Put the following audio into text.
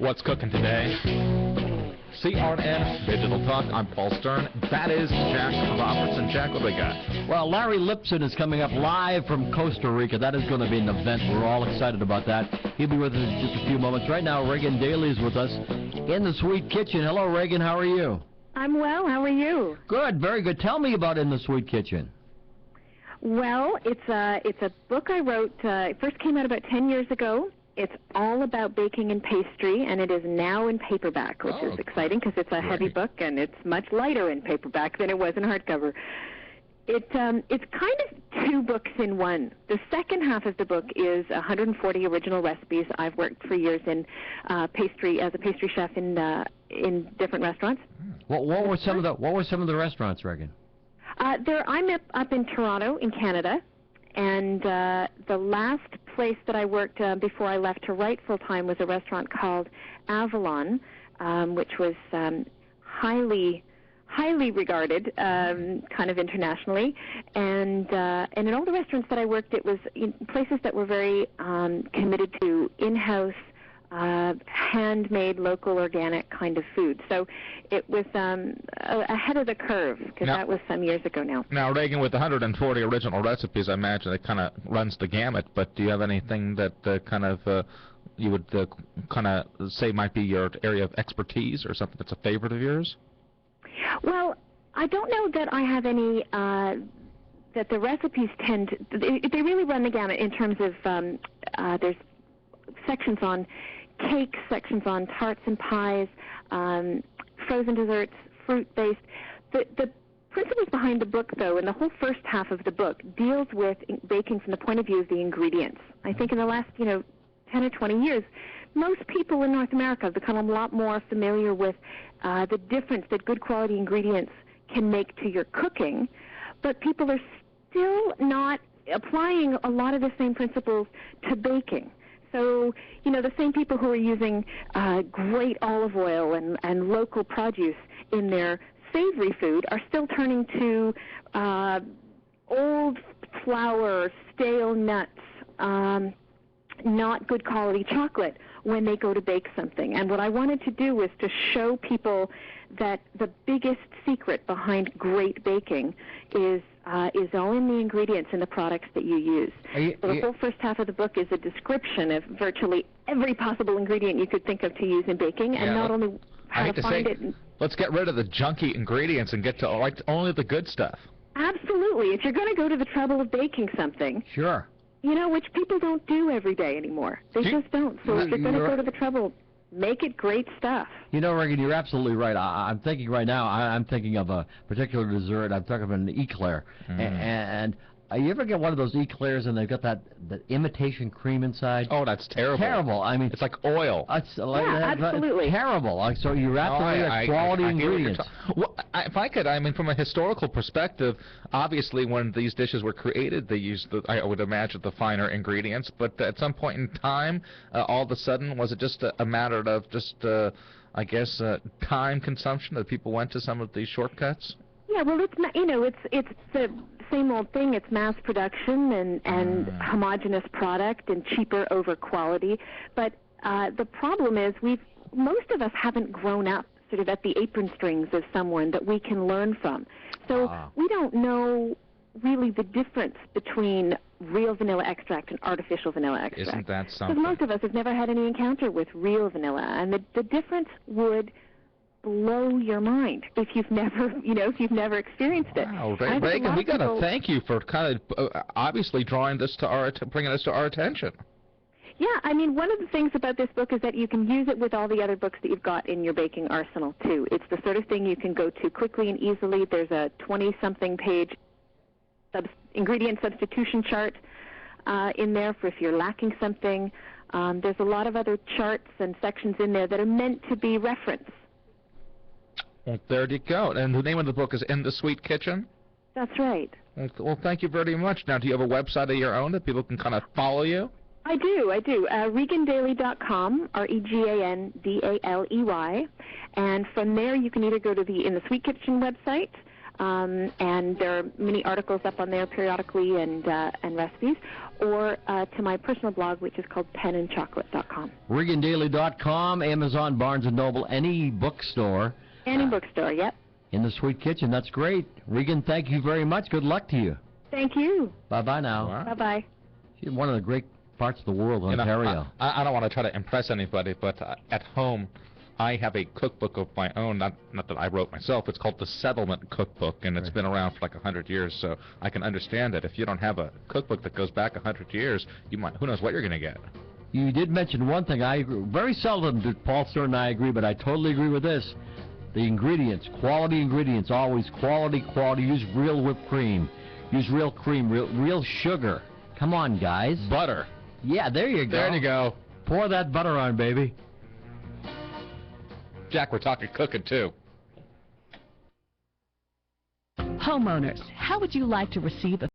What's cooking today? CRN Digital Talk. I'm Paul Stern. That is Jack Robertson. Jack, what do we got? Well, Larry Lipson is coming up live from Costa Rica. That is going to be an event. We're all excited about that. He'll be with us in just a few moments. Right now, Reagan Daly is with us in the Sweet Kitchen. Hello, Reagan. How are you? I'm well. How are you? Good. Very good. Tell me about In the Sweet Kitchen. Well, it's a book I wrote. It first came out about 10 years ago. It's all about baking and pastry, and it is now in paperback, which is exciting because it's a heavy book, and it's much lighter in paperback than it was in hardcover. It's kind of two books in one. The second half of the book is 140 original recipes. I've worked for years in pastry as a pastry chef in different restaurants. What were some of the restaurants, Reagan? I'm up in Toronto, in Canada. And the last place that I worked before I left to write full-time was a restaurant called Avalon, which was highly regarded, kind of internationally. And in all the restaurants that I worked, it was in places that were very committed to in-house, handmade, local, organic kind of food. So it was ahead of the curve, because that was some years ago now. Now, Reagan, with 140 original recipes, I imagine it kind of runs the gamut, but do you have anything that you would kind of say might be your area of expertise or something that's a favorite of yours? Well, I don't know that I have any that the recipes tend to, they really run the gamut in terms of there's sections on cakes, sections on tarts and pies, frozen desserts, fruit-based. The principles behind the book, though, and the whole first half of the book, deals with baking from the point of view of the ingredients. I think in the last, 10 or 20 years, most people in North America have become a lot more familiar with the difference that good quality ingredients can make to your cooking, but people are still not applying a lot of the same principles to baking. So, the same people who are using great olive oil and local produce in their savory food are still turning to old flour, stale nuts, not good quality chocolate when they go to bake something. And what I wanted to do was to show people that the biggest secret behind great baking is all in the ingredients and the products that you use. So the whole first half of the book is a description of virtually every possible ingredient you could think of to use in baking, and not only how to find it. Let's get rid of the junky ingredients and get to only the good stuff. Absolutely. If you're going to go to the trouble of baking something, sure, which people don't do every day anymore. They just don't. So if you're going to go to the trouble, make it great stuff. Reagan, you're absolutely right. I'm thinking right now, I'm thinking of a particular dessert. I'm talking about an eclair. And you ever get one of those eclairs and they've got that imitation cream inside? Oh, that's terrible. Terrible. I mean, it's like oil. Absolutely. It's terrible. So you're absolutely quality ingredients. Well, if I could, from a historical perspective, obviously when these dishes were created, they used I would imagine, the finer ingredients. But at some point in time, all of a sudden, was it just a matter of just, time consumption that people went to some of these shortcuts? Yeah, well, it's the same old thing. It's mass production and homogeneous product and cheaper over quality. But the problem is most of us haven't grown up sort of at the apron strings of someone that we can learn from. So we don't know really the difference between real vanilla extract and artificial vanilla extract. Isn't that something? Because most of us have never had any encounter with real vanilla, and the difference would blow your mind if you've never experienced it. Wow, Reagan, we got to thank you for kind of obviously bringing this to our attention. Yeah, one of the things about this book is that you can use it with all the other books that you've got in your baking arsenal too. It's the sort of thing you can go to quickly and easily. There's a 20-something page ingredient substitution chart in there for if you're lacking something. There's a lot of other charts and sections in there that are meant to be reference. Well, there you go. And the name of the book is In the Sweet Kitchen? That's right. Well, thank you very much. Now, do you have a website of your own that people can kind of follow you? I do. ReganDaly.com, ReganDaley. And from there, you can either go to the In the Sweet Kitchen website, and there are many articles up on there periodically and recipes, or to my personal blog, which is called penandchocolate.com. ReganDaily.com, Amazon, Barnes & Noble, any bookstore. Any bookstore, yep. In the Sweet Kitchen. That's great. Regan, thank you very much. Good luck to you. Thank you. Bye-bye now. Wow. Bye-bye. She's one of the great parts of the world, You know, Ontario. I don't want to try to impress anybody, but at home, I have a cookbook of my own, not that I wrote myself. It's called the Settlement Cookbook, and it's been around for like 100 years, so I can understand that if you don't have a cookbook that goes back 100 years, you might, who knows what you're going to get. You did mention one thing. I agree. Very seldom do Paul Stern and I agree, but I totally agree with this. The ingredients, quality ingredients, always quality. Use real whipped cream. Use real cream, real sugar. Come on, guys. Butter. Yeah, there you go. There you go. Pour that butter on, baby. Jack, we're talking cooking, too. Homeowners, how would you like to receive a